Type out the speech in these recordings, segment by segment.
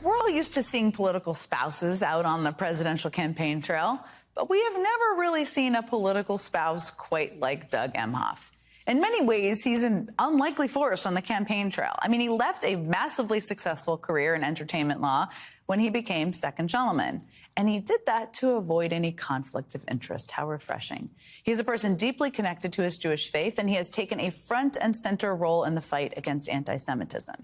We're all used to seeing political spouses out on the presidential campaign trail, but we have never really seen a political spouse quite like Doug Emhoff. In many ways, he's an unlikely force on the campaign trail. I mean, he left a massively successful career in entertainment law when he became second gentleman. And he did that to avoid any conflict of interest. How refreshing. He's a person deeply connected to his Jewish faith, and he has taken a front and center role in the fight against anti-Semitism.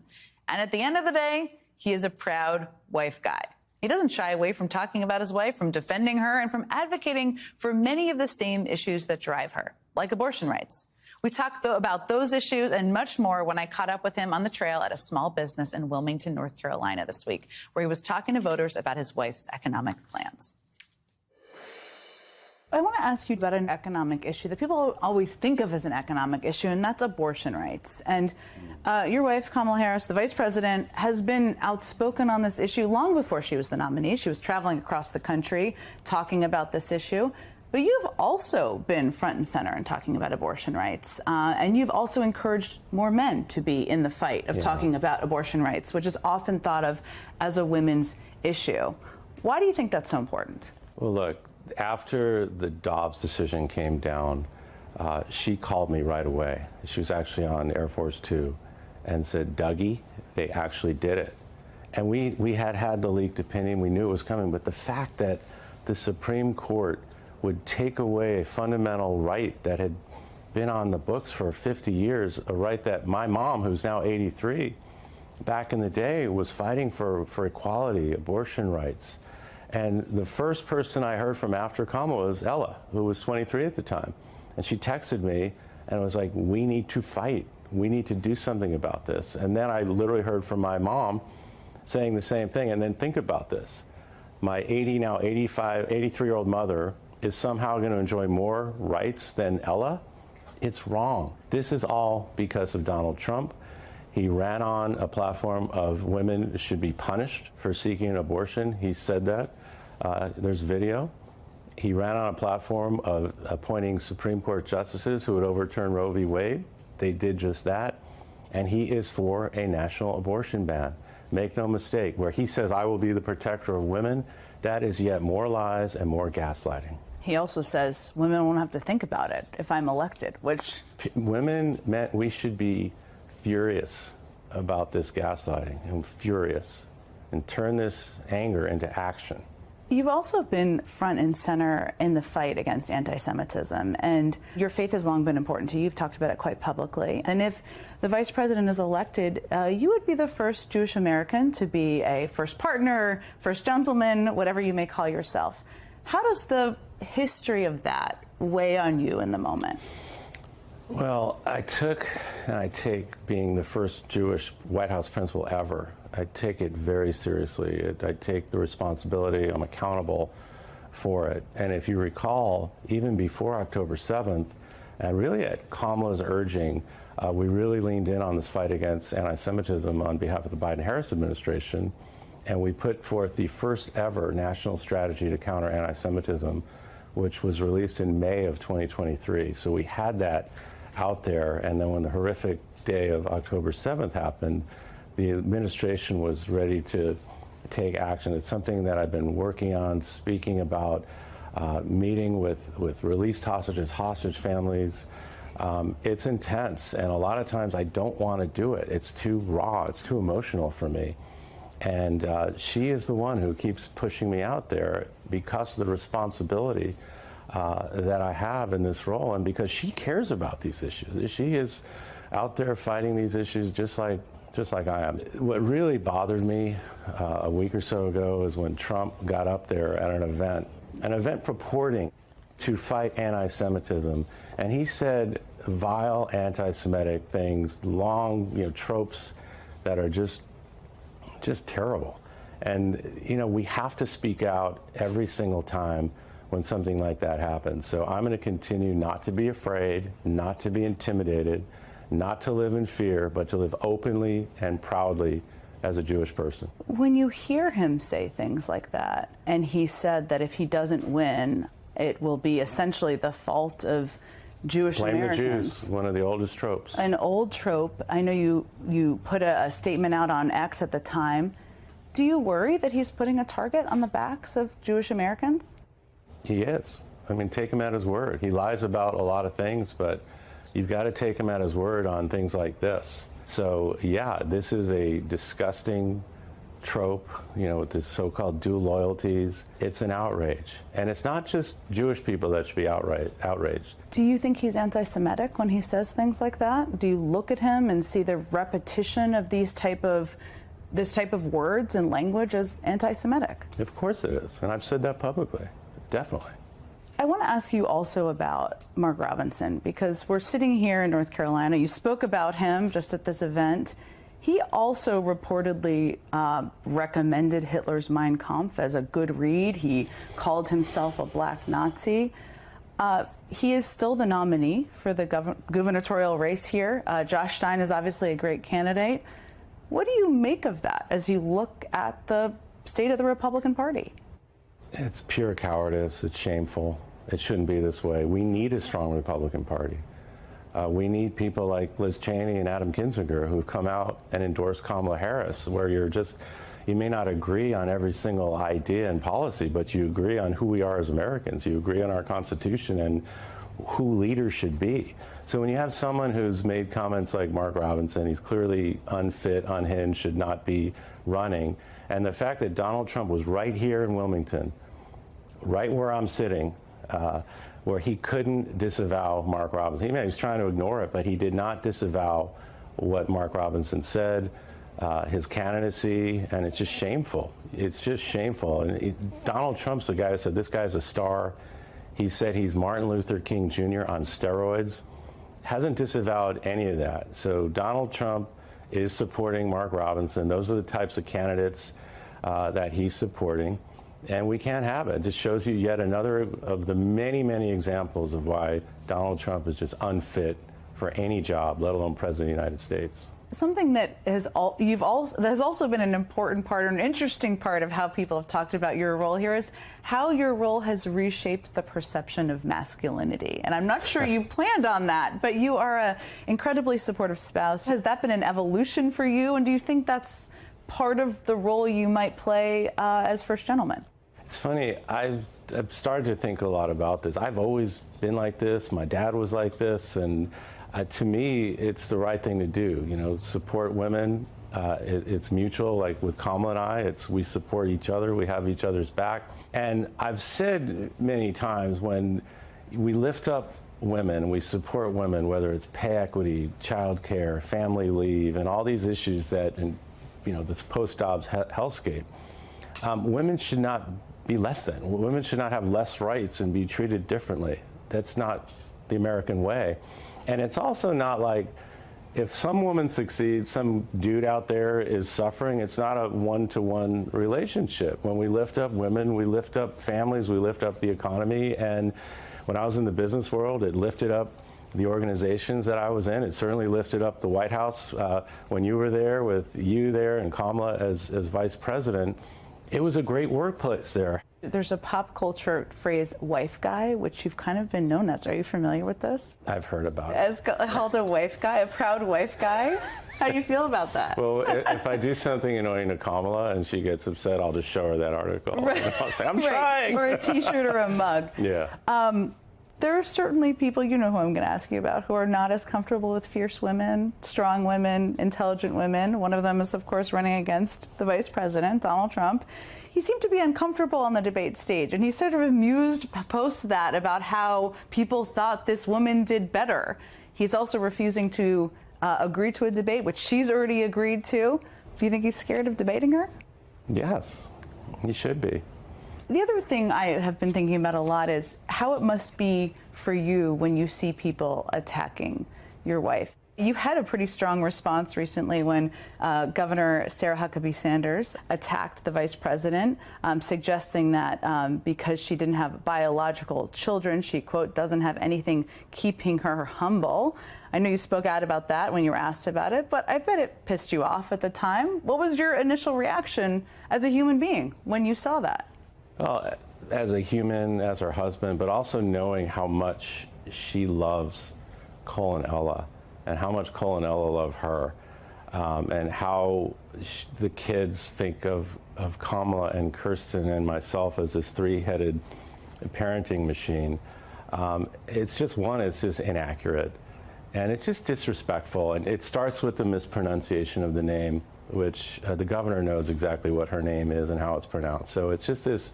And at the end of the day, he is a proud wife guy. He doesn't shy away from talking about his wife, from defending her, and from advocating for many of the same issues that drive her, like abortion rights. We talked about those issues and much more when I caught up with him on the trail at a small business in Wilmington, North Carolina this week, where he was talking to voters about his wife's economic plans. I want to ask you about an economic issue that people always think of as an economic issue, and that's abortion rights. And your wife, Kamala Harris, the vice president, has been outspoken on this issue long before she was the nominee. She was traveling across the country talking about this issue. But you've also been front and center in talking about abortion rights. And you've also encouraged more men to be in the fight of talking about abortion rights, which is often thought of as a women's issue. Why do you think that's so important? Well, look, after the Dobbs decision came down, she called me right away. She was actually on Air Force Two and said, Dougie, they actually did it. And we had the leaked opinion. We knew it was coming. But the fact that the Supreme Court would take away a fundamental right that had been on the books for 50 years, a right that my mom, who's now 83, back in the day was fighting for equality, abortion rights. And the first person I heard from after Kamala was Ella, who was 23 at the time. And she texted me and was like, we need to fight. We need to do something about this. And then I literally heard from my mom saying the same thing. And then think about this. My 83-year-old mother is somehow going to enjoy more rights than Ella. It's wrong. This is all because of Donald Trump. He ran on a platform of women should be punished for seeking an abortion. He said that. There's video. He ran on a platform of appointing Supreme Court justices who would overturn Roe v. Wade. They did just that. And he is for a national abortion ban. Make no mistake, where he says, I will be the protector of women, that is yet more lies and more gaslighting. He also says women won't have to think about it if I'm elected, which... Women, we should be furious about this gaslighting, and furious, and turn this anger into action. You've also been front and center in the fight against anti-Semitism, and your faith has long been important to you. You've talked about it quite publicly. And if the vice president is elected, you would be the first Jewish American to be a first partner, first gentleman, whatever you may call yourself. How does the history of that weigh on you in the moment? Well, I take being the first Jewish White House principal ever. I take it very seriously. I take the responsibility. I'm accountable for it. And if you recall, even before October 7th, and really at Kamala's urging, we really leaned in on this fight against anti-Semitism on behalf of the Biden-Harris administration. And we put forth the first ever national strategy to counter anti-Semitism, which was released in May of 2023. So we had that out there. And then when the horrific day of October 7th happened, the administration was ready to take action. It's something that I've been working on, speaking about, meeting with released hostages, hostage families. It's intense, and a lot of times I don't want to do it. It's too raw, it's too emotional for me. And she is the one who keeps pushing me out there because of the responsibility that I have in this role, and because she cares about these issues. She is out there fighting these issues just like I am. What really bothered me a week or so ago is when Trump got up there at an event purporting to fight anti-Semitism, and he said vile anti-Semitic things, long, tropes that are just terrible. And, we have to speak out every single time when something like that happens. So I'm going to continue not to be afraid, not to be intimidated, not to live in fear, but to live openly and proudly as a Jewish person. When you hear him say things like that, and he said that if he doesn't win, it will be essentially the fault of Jewish Americans. Blame the Jews, one of the oldest tropes. An old trope. I know you put a statement out on X at the time. Do you worry that he's putting a target on the backs of Jewish Americans? He is. I mean, take him at his word. He lies about a lot of things, but you've got to take him at his word on things like this. So, yeah, this is a disgusting trope, with this so-called dual loyalties. It's an outrage. And it's not just Jewish people that should be outraged. Do you think he's anti-Semitic when he says things like that? Do you look at him and see the repetition of this type of words and language as anti-Semitic? Of course it is. And I've said that publicly. Definitely. I want to ask you also about Mark Robinson, because we're sitting here in North Carolina. You spoke about him just at this event. He also reportedly recommended Hitler's Mein Kampf as a good read. He called himself a black Nazi. He is still the nominee for the gubernatorial race here. Josh Stein is obviously a great candidate. What do you make of that as you look at the state of the Republican Party? It's pure cowardice. It's shameful. It shouldn't be this way. We need a strong Republican Party. We need people like Liz Cheney and Adam Kinzinger who've come out and endorsed Kamala Harris, where you may not agree on every single idea and policy, but you agree on who we are as Americans. You agree on our Constitution and who leaders should be. So when you have someone who's made comments like Mark Robinson, he's clearly unfit, unhinged, should not be running. And the fact that Donald Trump was right here in Wilmington, right where I'm sitting, where he couldn't disavow Mark Robinson. He was trying to ignore it, but he did not disavow what Mark Robinson said, his candidacy, and it's just shameful. It's just shameful. And Donald Trump's the guy who said this guy's a star. He said he's Martin Luther King Jr. on steroids. Hasn't disavowed any of that. So Donald Trump is supporting Mark Robinson. Those are the types of candidates that he's supporting. And we can't have it. It just shows you yet another of the many, many examples of why Donald Trump is just unfit for any job, let alone President of the United States. Something that has also been an important part, or an interesting part of how people have talked about your role here, is how your role has reshaped the perception of masculinity. And I'm not sure you planned on that, but you are an incredibly supportive spouse. Has that been an evolution for you? And do you think that's part of the role you might play as First Gentleman? It's funny, I've started to think a lot about this. I've always been like this. My dad was like this. And to me, it's the right thing to do. Support women. It's mutual. Like with Kamala and I, we support each other. We have each other's back. And I've said many times, when we lift up women, we support women, whether it's pay equity, child care, family leave, and all these issues that, this post-Dobbs hellscape, women should not be less than. Women should not have less rights and be treated differently. That's not the American way. And it's also not like, if some woman succeeds, some dude out there is suffering. It's not a one-to-one relationship. When we lift up women, we lift up families, we lift up the economy. And when I was in the business world, it lifted up the organizations that I was in. It certainly lifted up the White House when you were there, with you there and Kamala as vice president. It was a great workplace there. There's a pop culture phrase, wife guy, which you've kind of been known as. Are you familiar with this? I've heard about it. As called a wife guy, a proud wife guy? How do you feel about that? Well, if I do something annoying to Kamala and she gets upset, I'll just show her that article. Right. I'll say, I'm trying. Or a T-shirt or a mug. Yeah. There are certainly people, who I'm going to ask you about, who are not as comfortable with fierce women, strong women, intelligent women. One of them is, of course, running against the vice president, Donald Trump. He seemed to be uncomfortable on the debate stage, and he sort of amused post that about how people thought this woman did better. He's also refusing to agree to a debate, which she's already agreed to. Do you think he's scared of debating her? Yes, he should be. The other thing I have been thinking about a lot is how it must be for you when you see people attacking your wife. You had a pretty strong response recently when Governor Sarah Huckabee Sanders attacked the vice president, suggesting that because she didn't have biological children, she, quote, doesn't have anything keeping her humble. I know you spoke out about that when you were asked about it, but I bet it pissed you off at the time. What was your initial reaction as a human being when you saw that? Well, as a human, as her husband, but also knowing how much she loves Cole and Ella, and how much Cole and Ella love her, and how the kids think of of Kamala and Kirsten and myself as this three-headed parenting machine. It's just inaccurate. And it's just disrespectful. And it starts with the mispronunciation of the name, which the governor knows exactly what her name is and how it's pronounced. So it's just this,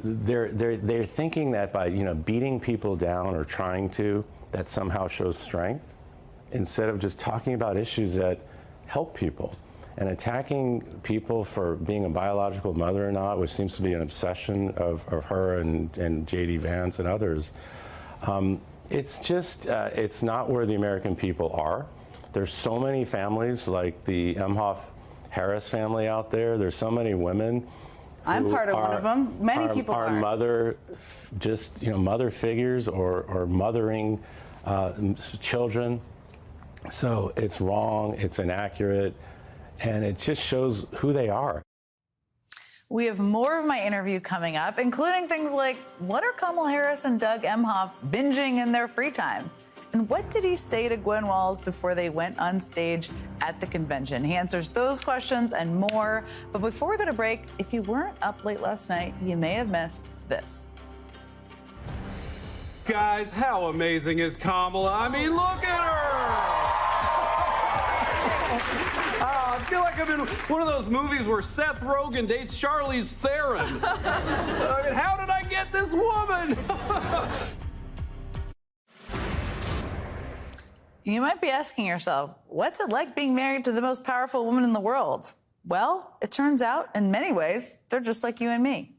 they're thinking that by, beating people down or trying to, that somehow shows strength, instead of just talking about issues that help people. And attacking people for being a biological mother or not, which seems to be an obsession of her and J.D. Vance and others, it's just, it's not where the American people are. There's so many families like the Emhoff Harris family out there. There's so many women. I'm part of one of them. Many people are. Mother figures or mothering children. So it's wrong, it's inaccurate, and it just shows who they are. We have more of my interview coming up, including things like, what are Kamala Harris and Doug Emhoff binging in their free time? And what did he say to Gwen Walz before they went on stage at the convention? He answers those questions and more. But before we go to break, if you weren't up late last night, you may have missed this. Guys, how amazing is Kamala? I mean, look at her! I feel like I'm in one of those movies where Seth Rogen dates Charlize Theron. I mean, how did I get this woman? You might be asking yourself, what's it like being married to the most powerful woman in the world? Well, it turns out, in many ways, they're just like you and me.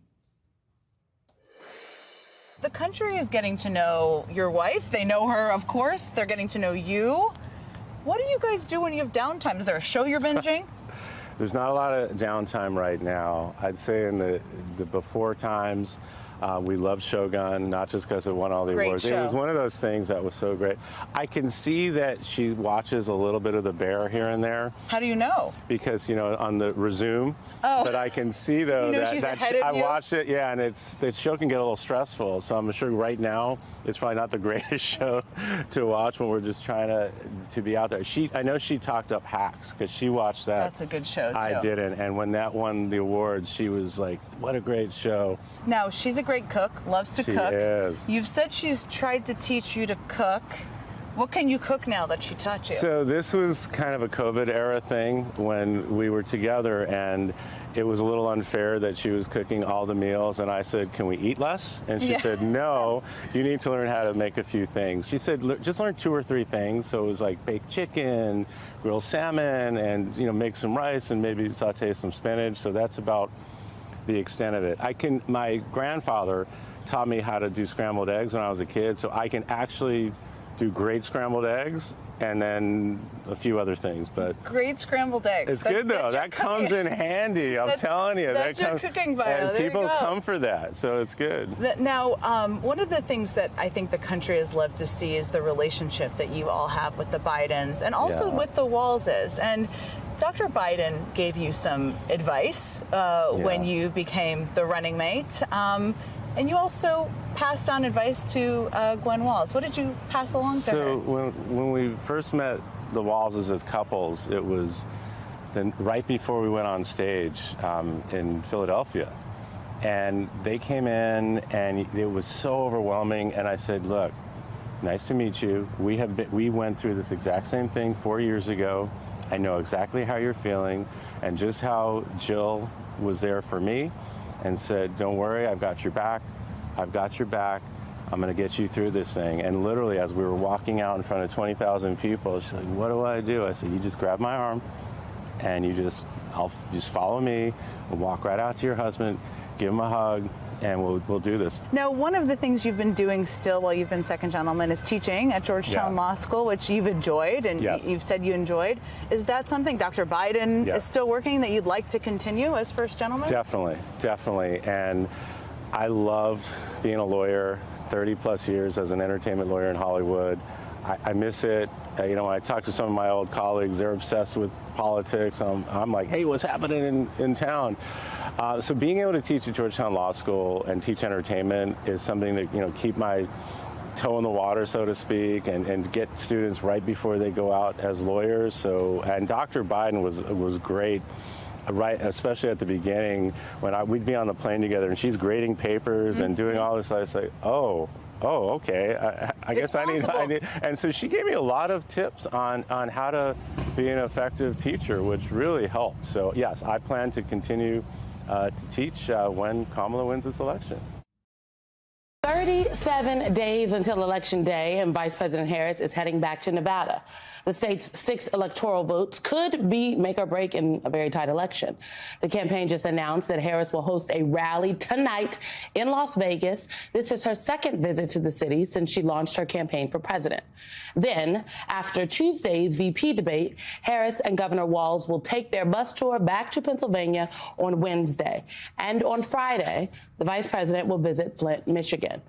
The country is getting to know your wife. They know her, of course. They're getting to know you. What do you guys do when you have downtime? Is there a show you're binging? There's not a lot of downtime right now. I'd say in the before times, we loved Shogun, not just because it won all the awards. Show. It was one of those things that was so great. I can see that she watches a little bit of The Bear here and there. How do you know? Because, on the resume. Oh. But I can see, though, she's ahead of I you? watched it, yeah, and the show can get a little stressful. So I'm sure right now it's probably not the greatest show to watch when we're just trying to be out there. I know she talked up Hacks because she watched that. That's a good show, too. I didn't. And when that won the awards, she was like, what a great show. Now, she's a great cook, loves to cook. She is. You've said she's tried to teach you to cook. What can you cook now that she taught you? So this was kind of a COVID era thing when we were together, and it was a little unfair that she was cooking all the meals, and I said, can we eat less? And she said, no, you need to learn how to make a few things. She said, just learn 2 or 3 things. So it was like baked chicken, grilled salmon, and make some rice and maybe saute some spinach. So that's about the extent of it. My grandfather taught me how to do scrambled eggs when I was a kid, so I can actually do great scrambled eggs and then a few other things. But great scrambled eggs. It's good though. That comes in handy. I'm telling you. That's your cooking bio. And there people you go. come for that, so it's good. Now, one of the things that I think the country has loved to see is the relationship that you all have with the Bidens and also with the Walzes. And Dr. Biden gave you some advice when you became the running mate. And you also passed on advice to Gwen Walz. What did you pass along to her? So when we first met the Walzes as couples, it was then right before we went on stage in Philadelphia. And they came in, and it was so overwhelming. And I said, look, nice to meet you. We went through this exact same thing 4 years ago. I know exactly how you're feeling, and just how Jill was there for me and said, don't worry, I've got your back. I've got your back. I'm going to get you through this thing. And literally, as we were walking out in front of 20,000 people, she's like, what do I do? I said, you just grab my arm, and I'll just follow me, and walk right out to your husband, give him a hug, and we'll do this. Now, one of the things you've been doing still while you've been second gentleman is teaching at Georgetown Law School, which you've enjoyed, and you've said you enjoyed. Is that something Dr. Biden is still working that you'd like to continue as first gentleman? Definitely. And I loved being a lawyer, 30 plus years as an entertainment lawyer in Hollywood. I miss it. When I talk to some of my old colleagues, they're obsessed with politics. I'm like, hey, what's happening in town? So being able to teach at Georgetown Law School and teach entertainment is something to keep my toe in the water, so to speak, and get students right before they go out as lawyers. And Dr. Biden was great right, especially at the beginning when we'd be on the plane together and she's grading papers and doing all this, I was like, oh, okay. I guess I need. And so she gave me a lot of tips on how to be an effective teacher, which really helped. So yes, I plan to continue to teach when Kamala wins this election. 37 days until Election Day, and Vice President Harris is heading back to Nevada. The state's 6 electoral votes could be make or break in a very tight election. The campaign just announced that Harris will host a rally tonight in Las Vegas. This is her second visit to the city since she launched her campaign for president. Then, after Tuesday's VP debate, Harris and Governor Walz will take their bus tour back to Pennsylvania on Wednesday. And on Friday, the vice president will visit Flint, Michigan.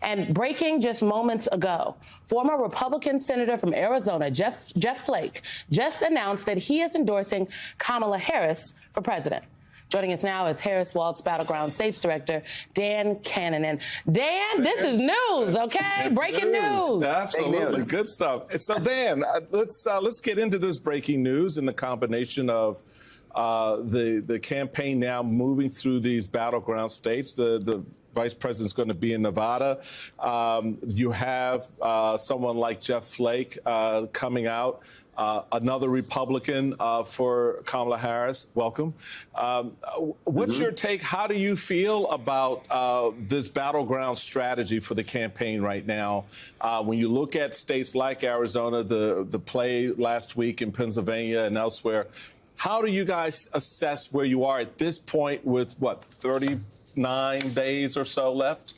And breaking just moments ago, former Republican Senator from Arizona, Jeff Flake, just announced that he is endorsing Kamala Harris for president. Joining us now is Harris Walz Battleground States Director Dan Cannon. And Dan, this is news, okay? Breaking news. Absolutely, good stuff. So Dan, let's get into this breaking news and the combination of the campaign now moving through these battleground states. The vice president's going to be in Nevada. You have someone like Jeff Flake coming out, another Republican for Kamala Harris. Welcome. What's your take? How do you feel about this battleground strategy for the campaign right now? When you look at states like Arizona, the play last week in Pennsylvania and elsewhere, how do you guys assess where you are at this point with, 39 days or so left?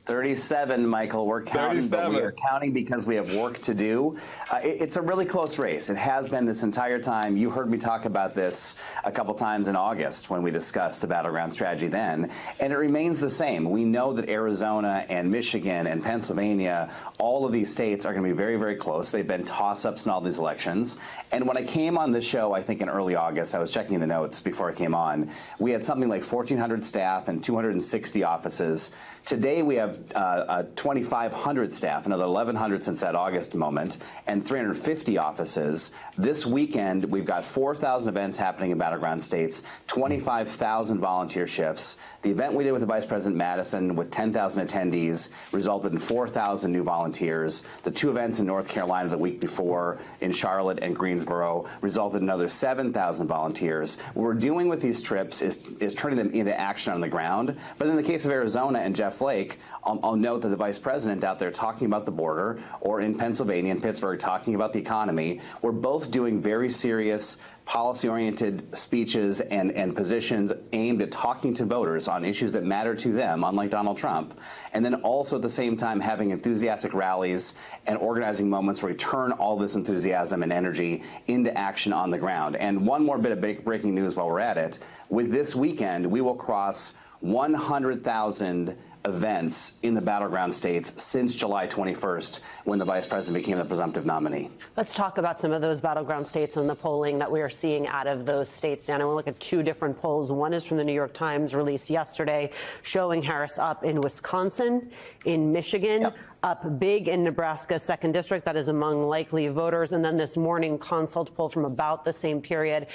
37, Michael. We're counting, 37. But we are counting because we have work to do. It's a really close race. It has been this entire time. You heard me talk about this a couple times in August when we discussed the battleground strategy then, and it remains the same. We know that Arizona and Michigan and Pennsylvania, all of these states are going to be very, very close. They've been toss-ups in all these elections. And when I came on this show, I think in early August, I was checking the notes before I came on, we had something like 1,400 staff and 260 offices. Today, we have 2,500 staff, another 1,100 since that August moment, and 350 offices. This weekend, we've got 4,000 events happening in battleground states, 25,000 volunteer shifts. The event we did with the Vice President Madison with 10,000 attendees resulted in 4,000 new volunteers. The 2 events in North Carolina the week before in Charlotte and Greensboro resulted in another 7,000 volunteers. What we're doing with these trips is turning them into action on the ground. But in the case of Arizona and Jeff Flake, I'll note that the Vice President out there talking about the border, or in Pennsylvania and Pittsburgh talking about the economy, we're both doing very serious policy-oriented speeches and positions aimed at talking to voters on issues that matter to them, unlike Donald Trump, and then also at the same time having enthusiastic rallies and organizing moments where we turn all this enthusiasm and energy into action on the ground. And one more bit of breaking news while we're at it. With this weekend, we will cross 100,000 events in the battleground states since July 21st, when the vice president became the presumptive nominee. Let's talk about some of those battleground states and the polling that we are seeing out of those states. Dan, I want to look at 2 different polls. One is from the New York Times, released yesterday, showing Harris up in Wisconsin, in Michigan, up big in Nebraska's 2nd district. That is among likely voters. And then this morning, Consult poll from about the same period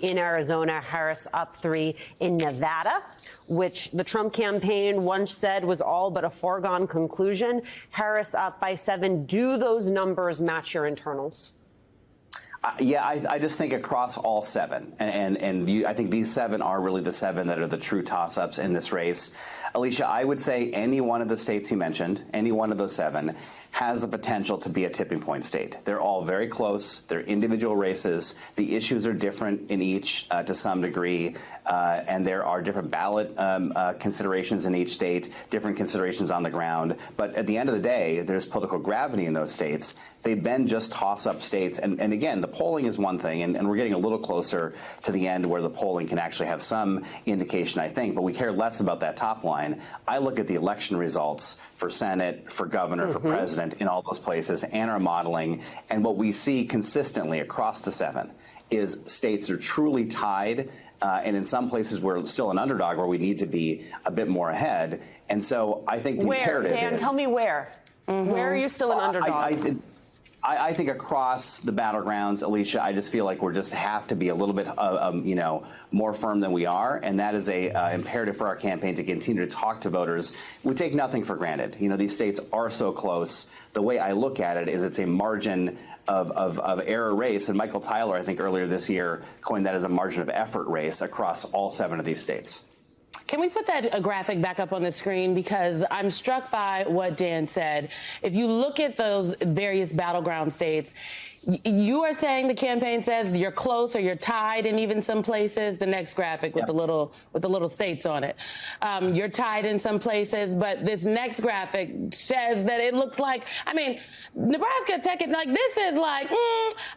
in Arizona, Harris up 3 in Nevada, which the Trump campaign once said was all but a foregone conclusion. Harris up by 7. Do those numbers match your internals? Yeah, I just think across all 7, and I think these 7 are really the 7 that are the true toss-ups in this race. Alicia, I would say any one of the states you mentioned, any one of those 7, has the potential to be a tipping point state. They're all very close. They're individual races. The issues are different in each to some degree, and there are different ballot considerations in each state, different considerations on the ground. But at the end of the day, there's political gravity in those states. They've been just toss-up states. And again, the polling is one thing, and we're getting a little closer to the end where the polling can actually have some indication, I think. But we care less about that top line. I look at the election results for Senate, for governor, for president in all those places, and our modeling. And what we see consistently across the 7 is states are truly tied. And in some places, we're still an underdog where we need to be a bit more ahead. And so I think the imperative is... Dan, tell me where. Where are you still an underdog? I think across the battlegrounds, Alicia, I just feel like we just have to be a little bit, more firm than we are, and that is a imperative for our campaign to continue to talk to voters. We take nothing for granted. These states are so close. The way I look at it is it's a margin of error race, and Michael Tyler, I think earlier this year, coined that as a margin of effort race across all 7 of these states. Can we put that graphic back up on the screen? Because I'm struck by what Dan said. If you look at those various battleground states, you are saying the campaign says you're close or you're tied in even some places. The next graphic with the little states on it. You're tied in some places, but this next graphic says that it looks like, Nebraska Tech, this is like,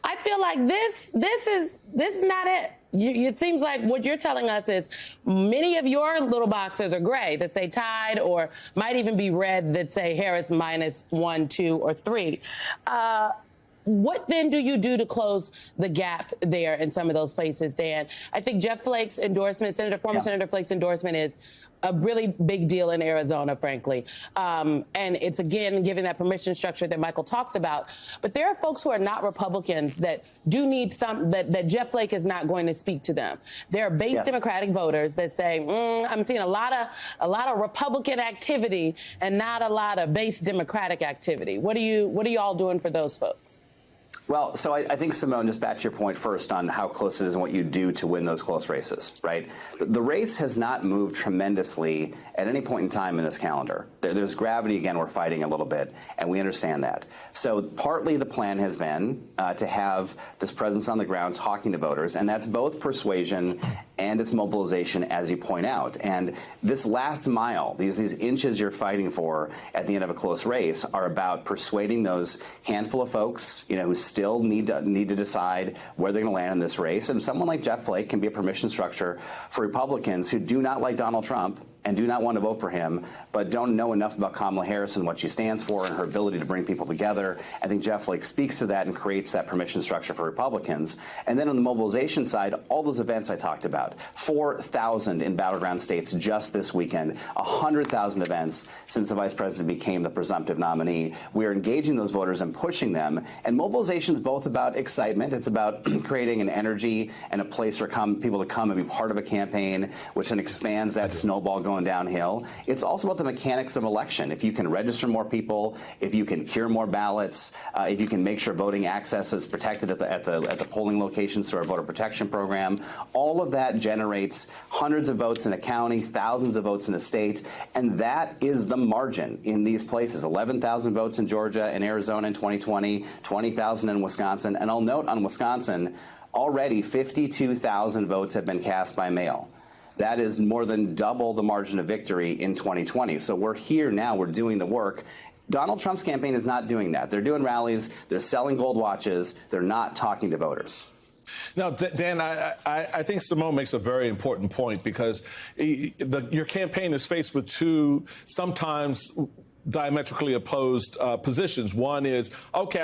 I feel like this is not it. It seems like what you're telling us is many of your little boxes are gray that say tied, or might even be red that say Harris -1, 2, or 3. What then do you do to close the gap there in some of those places, Dan? I think Jeff Flake's endorsement, Senator Flake's endorsement is a really big deal in Arizona, frankly. And it's, again, giving that permission structure that Michael talks about. But there are folks who are not Republicans that do need that Jeff Flake is not going to speak to them. There are base Democratic voters that say, I'm seeing a lot of Republican activity and not a lot of base Democratic activity. What are you all doing for those folks? Well, so I think, Simone, just back to your point first on how close it is and what you do to win those close races, right? The race has not moved tremendously at any point in time in this calendar. There's gravity, again, we're fighting a little bit, and we understand that. So partly the plan has been to have this presence on the ground talking to voters, and that's both persuasion and it's mobilization, as you point out. And this last mile, these inches you're fighting for at the end of a close race are about persuading those handful of folks, who still need to decide where they're going to land in this race. And someone like Jeff Flake can be a permission structure for Republicans who do not like Donald Trump and do not want to vote for him, but don't know enough about Kamala Harris and what she stands for and her ability to bring people together. I think Jeff Flake speaks to that and creates that permission structure for Republicans. And then on the mobilization side, all those events I talked about, 4,000 in battleground states just this weekend, 100,000 events since the vice president became the presumptive nominee. We are engaging those voters and pushing them. And mobilization is both about excitement. It's about creating an energy and a place for people to come and be part of a campaign, which then expands that snowball going downhill. It's also about the mechanics of election. If you can register more people, if you can cure more ballots, if you can make sure voting access is protected at the polling locations through our voter protection program, all of that generates hundreds of votes in a county, thousands of votes in a state, and that is the margin in these places. 11,000 votes in Georgia and Arizona in 2020, 20,000 in Wisconsin, and I'll note on Wisconsin, already 52,000 votes have been cast by mail. That is more than double the margin of victory in 2020. So we're here now. We're doing the work. Donald Trump's campaign is not doing that. They're doing rallies. They're selling gold watches. They're not talking to voters. Now, Dan, I think Simone makes a very important point because your campaign is faced with two sometimes diametrically opposed positions. One is, okay,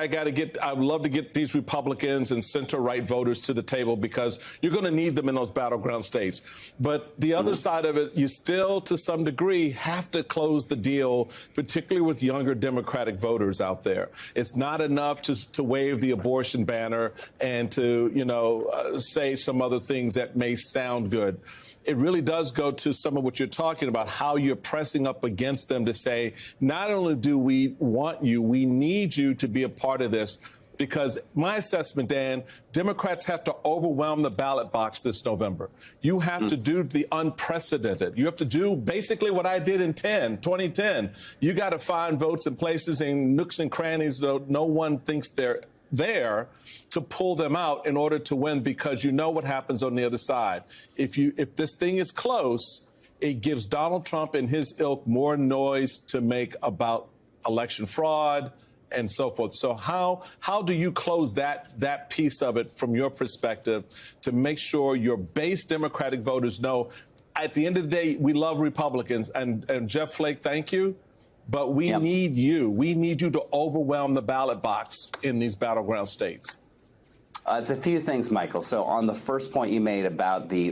I would love to get these Republicans and center-right voters to the table because you're going to need them in those battleground states. But the other side of it, you still, to some degree, have to close the deal, particularly with younger Democratic voters out there. It's not enough to wave the abortion banner and to, say some other things that may sound good. It really does go to some of what you're talking about, how you're pressing up against them to say, not only do we want you, we need you to be a part of this. Because my assessment, Dan, Democrats have to overwhelm the ballot box this November. You have to do the unprecedented. You have to do basically what I did in 2010. You got to find votes in places in nooks and crannies that no one thinks they're there to pull them out in order to win, because you know what happens on the other side. If this thing is close, it gives Donald Trump and his ilk more noise to make about election fraud and so forth. So how do you close that piece of it from your perspective to make sure your base Democratic voters know at the end of the day, we love Republicans, and Jeff Flake, thank you. But we need you. We need you to overwhelm the ballot box in these battleground states. It's a few things, Michael. So on the first point you made about the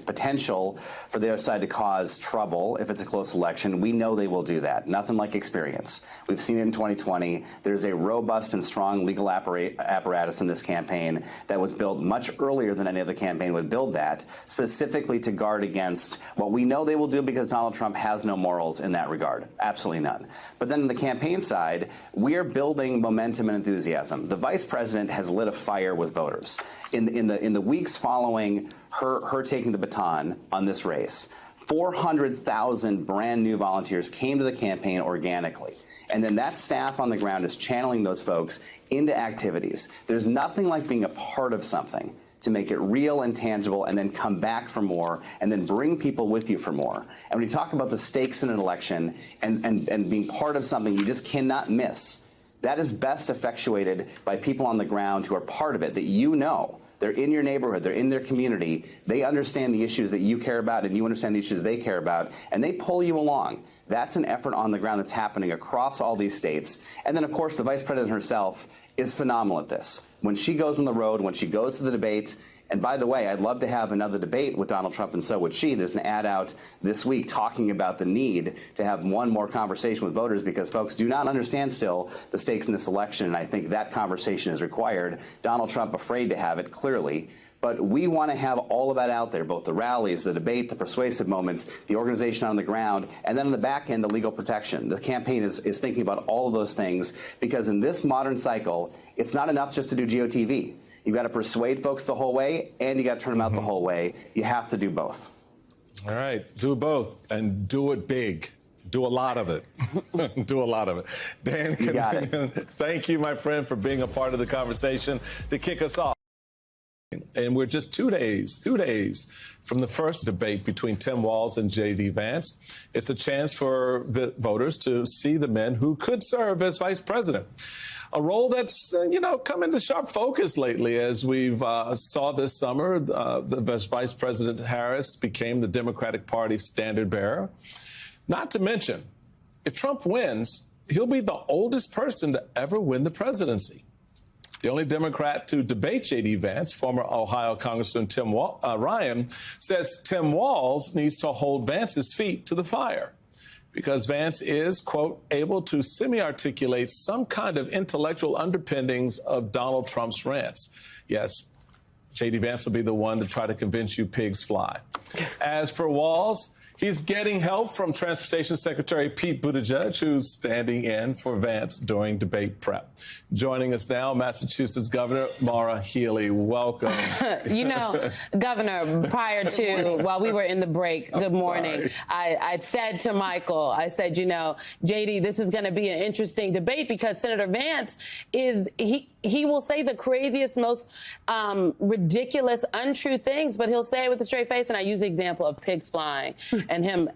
potential for the other side to cause trouble if it's a close election, we know they will do that. Nothing like experience. We've seen it in 2020. There's a robust and strong legal apparatus in this campaign that was built much earlier than any other campaign would build that, specifically to guard against what we know they will do because Donald Trump has no morals in that regard. Absolutely none. But then on the campaign side, we are building momentum and enthusiasm. The vice president has lit a fire with voters. In the weeks following her taking the baton on this race, 400,000 brand new volunteers came to the campaign organically. And then that staff on the ground is channeling those folks into activities. There's nothing like being a part of something to make it real and tangible and then come back for more and then bring people with you for more. And when you talk about the stakes in an election and being part of something you just cannot miss, that is best effectuated by people on the ground who are part of it, that you know. They're in your neighborhood. They're in their community. They understand the issues that you care about, and you understand the issues they care about, and they pull you along. That's an effort on the ground that's happening across all these states. And then, of course, the vice president herself is phenomenal at this. When she goes on the road, when she goes to the debate, and by the way, I'd love to have another debate with Donald Trump, and so would she. There's an ad out this week talking about the need to have one more conversation with voters because folks do not understand still the stakes in this election, and I think that conversation is required. Donald Trump afraid to have it, clearly. But we want to have all of that out there, both the rallies, the debate, the persuasive moments, the organization on the ground, and then on the back end, the legal protection. The campaign is thinking about all of those things because in this modern cycle, it's not enough just to do GOTV. You've got to persuade folks the whole way, and you got to turn them out the whole way. You have to do both. All right, do both, and do it big. Do a lot of it. Do a lot of it. Dan, thank you, my friend, for being a part of the conversation to kick us off. And we're just 2 days from the first debate between Tim Walz and J.D. Vance. It's a chance for voters to see the men who could serve as vice president. A role that's, come into sharp focus lately as we've saw this summer. The Vice President Harris became the Democratic Party standard bearer. Not to mention, if Trump wins, he'll be the oldest person to ever win the presidency. The only Democrat to debate J.D. Vance, former Ohio Congressman Tim Ryan, says Tim Walz needs to hold Vance's feet to the fire because Vance is, quote, able to semi-articulate some kind of intellectual underpinnings of Donald Trump's rants. Yes, J.D. Vance will be the one to try to convince you pigs fly. As for Walz, he's getting help from Transportation Secretary Pete Buttigieg, who's standing in for Vance during debate prep. Joining us now, Massachusetts Governor Maura Healey. Welcome. Governor, while we were in the break, good morning, I said to Michael, I said, JD, this is going to be an interesting debate because Senator Vance he will say the craziest, most ridiculous, untrue things, but he'll say it with a straight face. And I use the example of pigs flying and him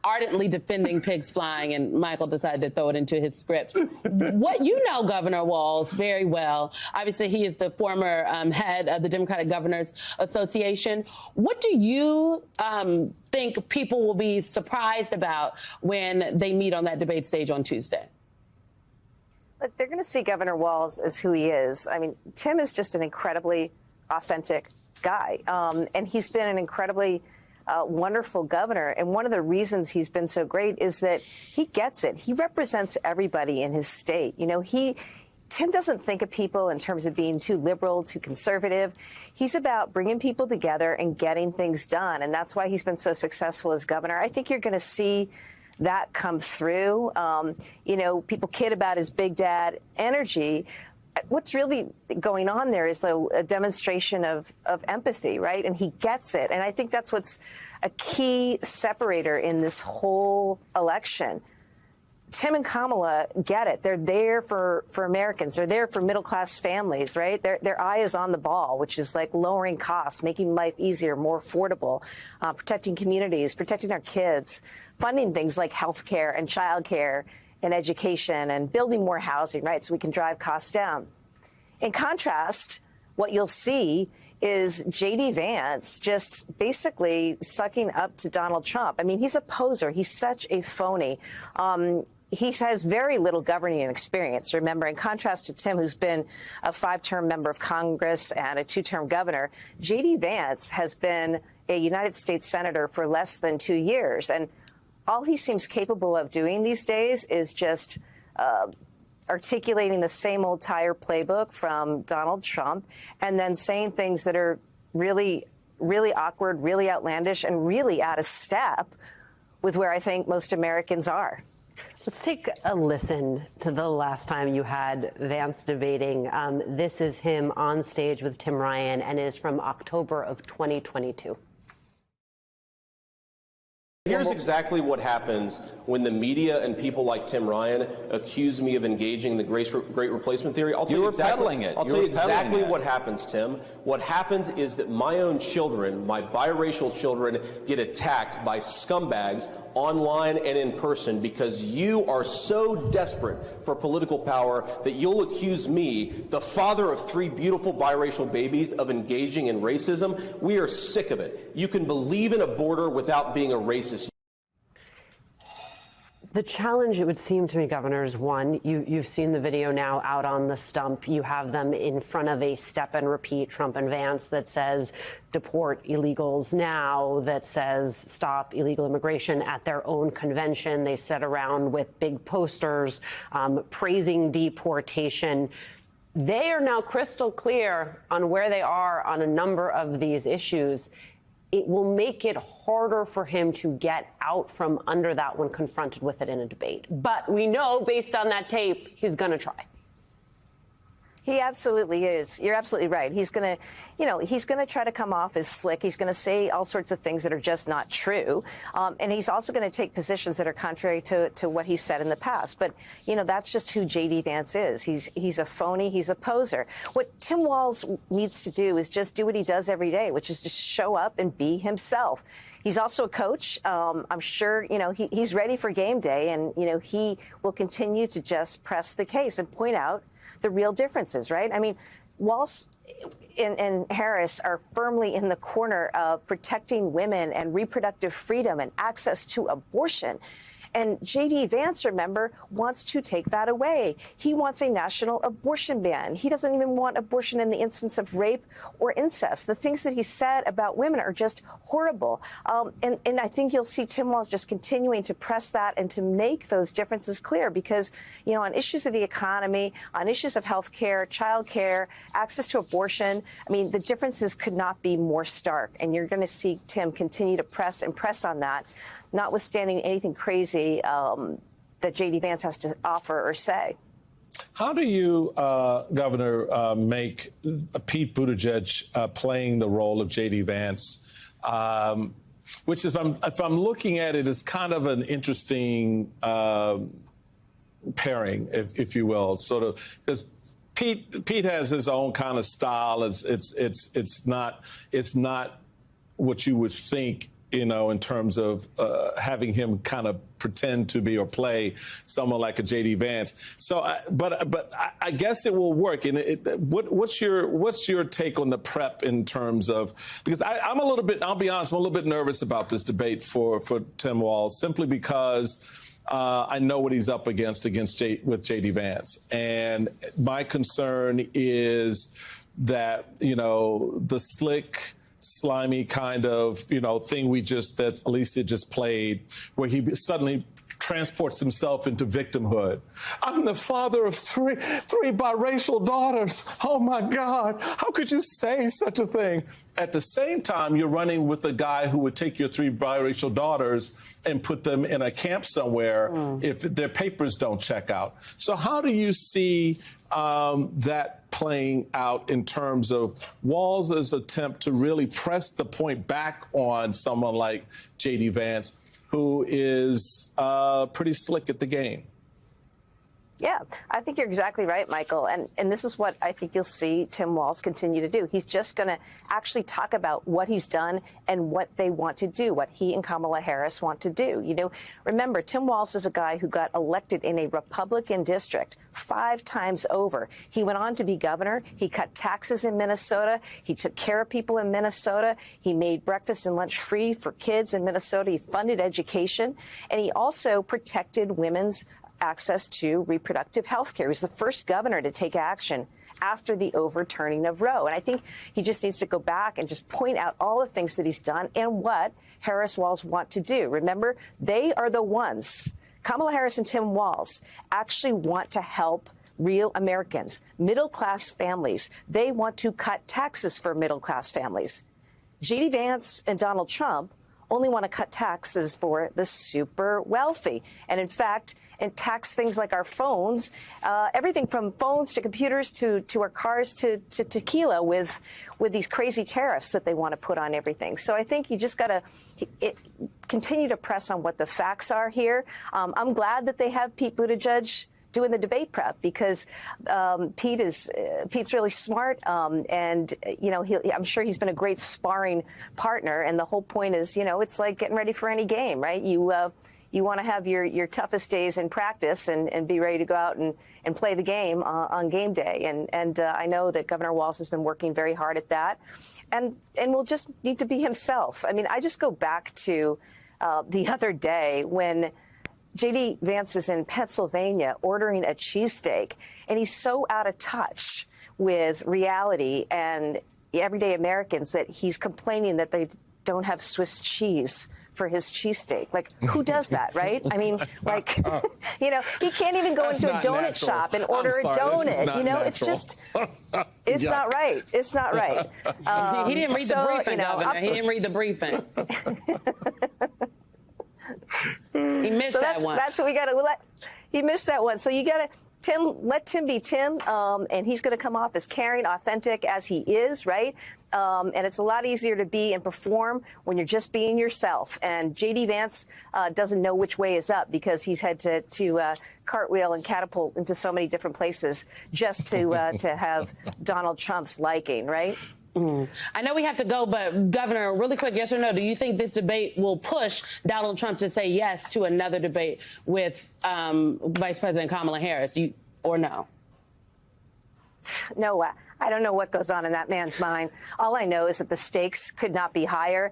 ardently defending pigs flying, and Michael decided to throw it into his script. What Governor Walz very well. Obviously, he is the former head of the Democratic Governors Association. What do you think people will be surprised about when they meet on that debate stage on Tuesday? Look, they're going to see Governor Walz as who he is. I mean, Tim is just an incredibly authentic guy, and he's been an incredibly wonderful governor. And one of the reasons he's been so great is that he gets it. He represents everybody in his state. Tim doesn't think of people in terms of being too liberal, too conservative. He's about bringing people together and getting things done. And that's why he's been so successful as governor. I think you're going to see that come through. People kid about his big dad energy. What's really going on there is a demonstration of empathy, right? And he gets it. And I think that's what's a key separator in this whole election. Tim and Kamala get it. They're there for Americans. They're there for middle-class families, right? Their eye is on the ball, which is like lowering costs, making life easier, more affordable, protecting communities, protecting our kids, funding things like health care and child care and education and building more housing, right, so we can drive costs down. In contrast, what you'll see is J.D. Vance just basically sucking up to Donald Trump. I mean, he's a poser. He's such a phony. He has very little governing experience. Remember, in contrast to Tim, who's been a 5-term member of Congress and a 2-term governor, J.D. Vance has been a United States senator for less than 2 years. And all he seems capable of doing these days is just articulating the same old tire playbook from Donald Trump and then saying things that are really, really awkward, really outlandish, and really out of step with where I think most Americans are. Let's take a listen to the last time you had Vance debating. This is him on stage with Tim Ryan and is from October of 2022. Here's exactly what happens when the media and people like Tim Ryan accuse me of engaging the great replacement theory. I'll tell you exactly what happens, Tim. What happens is that my own children, my biracial children, get attacked by scumbags online and in person because you are so desperate for political power that you'll accuse me, the father of 3 beautiful biracial babies, of engaging in racism. We are sick of it. You can believe in a border without being a racist. The challenge, it would seem to me, Governor, is one, you've seen the video now out on the stump. You have them in front of a step and repeat, Trump and Vance, that says deport illegals now, that says stop illegal immigration at their own convention. They sit around with big posters praising deportation. They are now crystal clear on where they are on a number of these issues. It will make it harder for him to get out from under that when confronted with it in a debate. But we know, based on that tape, he's going to try. He absolutely is. You're absolutely right. He's going to, he's going to try to come off as slick. He's going to say all sorts of things that are just not true. And he's also going to take positions that are contrary to what he said in the past. But, that's just who J.D. Vance is. He's a phony. He's a poser. What Tim Walz needs to do is just do what he does every day, which is just show up and be himself. He's also a coach. I'm sure, he's ready for game day. And, he will continue to just press the case and point out the real differences, right? I mean, Walz and Harris are firmly in the corner of protecting women and reproductive freedom and access to abortion. And J.D. Vance, remember, wants to take that away. He wants a national abortion ban. He doesn't even want abortion in the instance of rape or incest. The things that he said about women are just horrible. And I think you'll see Tim Walz just continuing to press that and to make those differences clear because, on issues of the economy, on issues of health care, child care, access to abortion, I mean, the differences could not be more stark. And you're going to see Tim continue to press and press on that, notwithstanding anything crazy that J.D. Vance has to offer or say. How do you, Governor, make Pete Buttigieg playing the role of J.D. Vance, which, if I'm looking at it, is kind of an interesting pairing, if you will, sort of, because Pete has his own kind of style. It's not what you would think, in terms of having him kind of pretend to be or play someone like a J.D. Vance. So, but I guess it will work. And what's your take on the prep in terms of, because I'm a little bit, I'll be honest, I'm a little bit nervous about this debate for Tim Walz, simply because I know what he's up against with J.D. Vance. And my concern is that, the slick, slimy kind of, thing that Alicia just played, where he suddenly transports himself into victimhood. I'm the father of three biracial daughters. Oh my God, how could you say such a thing? At the same time, you're running with a guy who would take your 3 biracial daughters and put them in a camp somewhere if their papers don't check out. So how do you see that playing out in terms of Walz's attempt to really press the point back on someone like J.D. Vance, who is pretty slick at the game? Yeah, I think you're exactly right, Michael. And this is what I think you'll see Tim Walz continue to do. He's just going to actually talk about what he's done and what they want to do, what he and Kamala Harris want to do. You know, remember, Tim Walz is a guy who got elected in a Republican district 5 times over. He went on to be governor. He cut taxes in Minnesota. He took care of people in Minnesota. He made breakfast and lunch free for kids in Minnesota. He funded education. And he also protected women's access to reproductive health care. He was the first governor to take action after the overturning of Roe. And I think he just needs to go back and just point out all the things that he's done and what Harris Walz want to do. Remember, they are the ones, Kamala Harris and Tim Walz, actually want to help real Americans, middle-class families. They want to cut taxes for middle-class families. J.D. Vance and Donald Trump only want to cut taxes for the super wealthy. And in fact, and tax things like our phones, everything from phones to computers to our cars to tequila with these crazy tariffs that they want to put on everything. So I think you just got to continue to press on what the facts are here. I'm glad that they have Pete Buttigieg doing the debate prep because Pete's really smart, and you know I'm sure he's been a great sparring partner. And the whole point is, you know, it's like getting ready for any game, right? You want to have your toughest days in practice and be ready to go out and play the game on game day. And I know that Governor Walz has been working very hard at that, and will just need to be himself. I mean, I just go back to the other day when J.D. Vance is in Pennsylvania ordering a cheesesteak, and he's so out of touch with reality and everyday Americans that he's complaining that they don't have Swiss cheese for his cheesesteak. Like, who does that, right? I mean, like, you know, he can't even go into a donut shop and order a donut. You know, it's just, it's not right. It's not right. He didn't read the briefing, Governor. He didn't read the briefing. He missed that one. That's what we got to let. He missed that one. So you got to let Tim be Tim, and he's going to come off as caring, authentic as he is, right? And it's a lot easier to be and perform when you're just being yourself. And J.D. Vance doesn't know which way is up because he's had to cartwheel and catapult into so many different places just to have Donald Trump's liking, right? I know we have to go, but Governor, really quick, yes or no, do you think this debate will push Donald Trump to say yes to another debate with Vice President Kamala Harris, or no? No, I don't know what goes on in that man's mind. All I know is that the stakes could not be higher,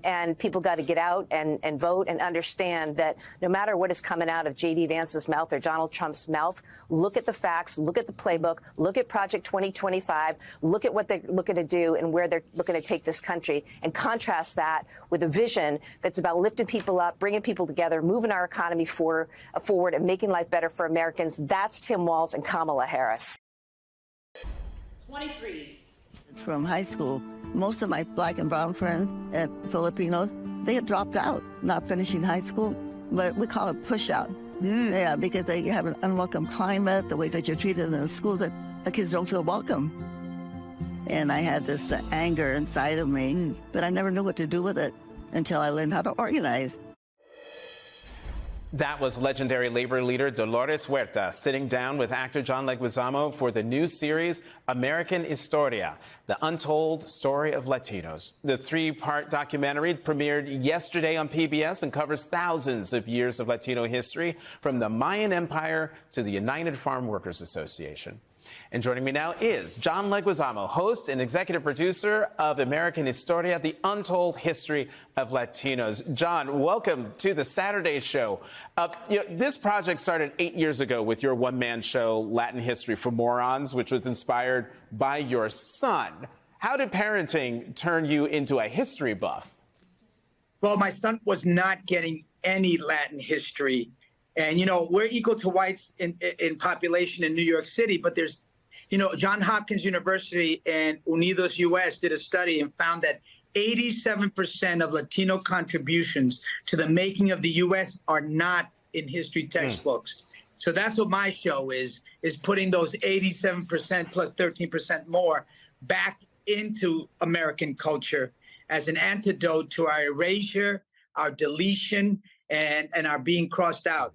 and people got to get out and vote and understand that no matter what is coming out of J.D. Vance's mouth or Donald Trump's mouth, look at the facts, look at the playbook, look at Project 2025, look at what they're looking to do and where they're looking to take this country, and contrast that with a vision that's about lifting people up, bringing people together, moving our economy forward, and making life better for Americans. That's Tim Walz and Kamala Harris. 23. From high school, most of my black and brown friends and Filipinos, they had dropped out, not finishing high school, but we call it push out. Yeah, because they have an unwelcome climate, the way that you're treated in the schools, that the kids don't feel welcome. And I had this anger inside of me, but I never knew what to do with it until I learned how to organize. That was legendary labor leader Dolores Huerta sitting down with actor John Leguizamo for the new series American Historia, the untold story of Latinos. The 3-part documentary premiered yesterday on PBS and covers thousands of years of Latino history, from the Mayan Empire to the United Farm Workers Association. And joining me now is John Leguizamo, host and executive producer of American Historia, the untold history of Latinos. John, welcome to the Saturday show. This project started 8 years ago with your one-man show, Latin History for Morons, which was inspired by your son. How did parenting turn you into a history buff? Well, my son was not getting any Latin history. And, you know, we're equal to whites in population in New York City, but there's, you know, Johns Hopkins University and Unidos US did a study and found that 87% of Latino contributions to the making of the U.S. are not in history textbooks. So that's what my show is putting those 87% plus 13% more back into American culture as an antidote to our erasure, our deletion, and our being crossed out.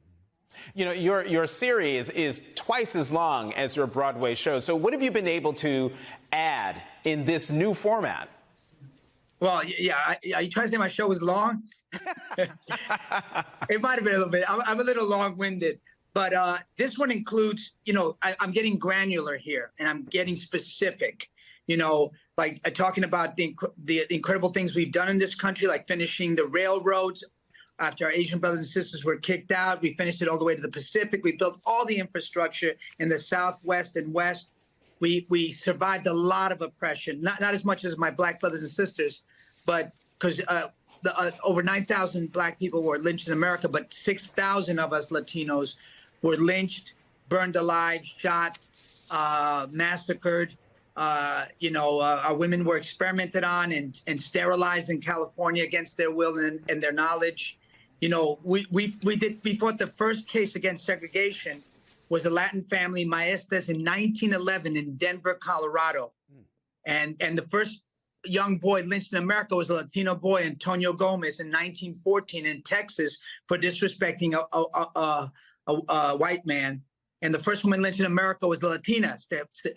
You know, your series is twice as long as your Broadway show. So what have you been able to add in this new format? Well, yeah, are you trying to say my show was long? It might have been a little bit. I'm a little long-winded. But this one includes, I'm getting granular here, and I'm getting specific, like talking about the incredible things we've done in this country, like finishing the railroads after our Asian brothers and sisters were kicked out. We finished it all the way to the Pacific. We built all the infrastructure in the Southwest and West. We survived a lot of oppression, not as much as my Black brothers and sisters, but because over 9,000 Black people were lynched in America, but 6,000 of us Latinos were lynched, burned alive, shot, massacred. Our women were experimented on and sterilized in California against their will and their knowledge. We fought the first case against segregation was a Latin family, Maestas, in 1911 in Denver, Colorado. And the first young boy lynched in America was a Latino boy, Antonio Gomez, in 1914 in Texas for disrespecting a white man. And the first woman lynched in America was the Latina,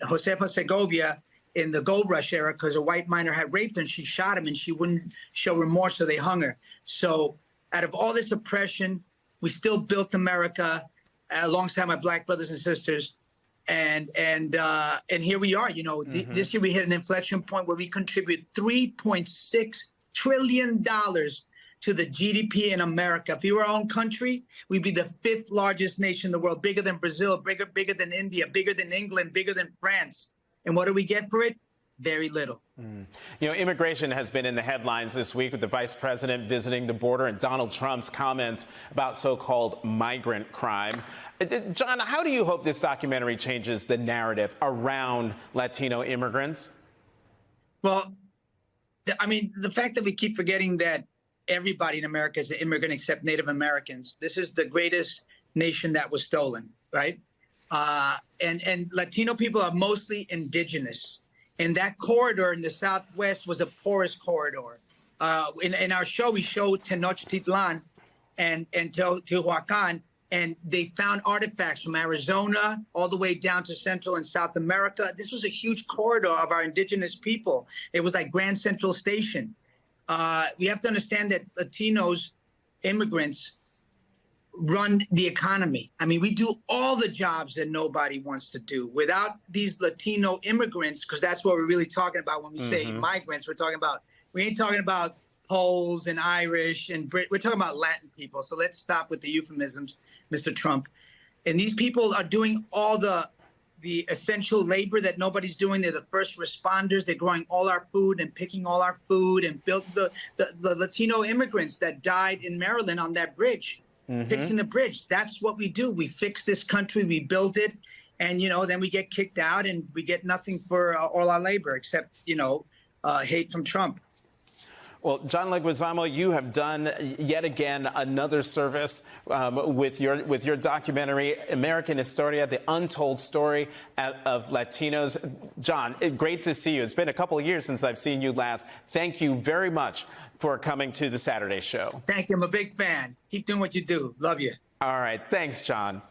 Josefa Segovia, in the gold rush era, because a white miner had raped her and she shot him and she wouldn't show remorse, so they hung her. So out of all this oppression, we still built America alongside my Black brothers and sisters. And here we are. This year we hit an inflection point where we contribute $3.6 trillion to the GDP in America. If we were our own country, we'd be the 5th largest nation in the world, bigger than Brazil, bigger than India, bigger than England, bigger than France. And what do we get for it? Very little. Immigration has been in the headlines this week with the vice president visiting the border and Donald Trump's comments about so-called migrant crime. John, how do you hope this documentary changes the narrative around Latino immigrants? Well, the fact that we keep forgetting that everybody in America is an immigrant except Native Americans. This is the greatest nation that was stolen, right? And Latino people are mostly indigenous. And that corridor in the Southwest was a porous corridor. In our show, we showed Tenochtitlan and Teotihuacan, and they found artifacts from Arizona all the way down to Central and South America. This was a huge corridor of our indigenous people. It was like Grand Central Station. We have to understand that Latinos, immigrants, run the economy. We do all the jobs that nobody wants to do. Without these Latino immigrants, because that's what we're really talking about when we say migrants, we ain't talking about Poles and Irish and we're talking about Latin people. So let's stop with the euphemisms, Mr. Trump. And these people are doing all the essential labor that nobody's doing. They're the first responders. They're growing all our food and picking all our food and built the Latino immigrants that died in Maryland on that bridge, fixing the bridge. That's what we do. We fix this country. We build it. And, then we get kicked out and we get nothing for all our labor except, hate from Trump. Well, John Leguizamo, you have done yet again another service with your documentary, American Historia, the untold story of Latinos. John, great to see you. It's been a couple of years since I've seen you last. Thank you very much for coming to the Saturday show. Thank you. I'm a big fan. Keep doing what you do. Love you. All right. Thanks, John.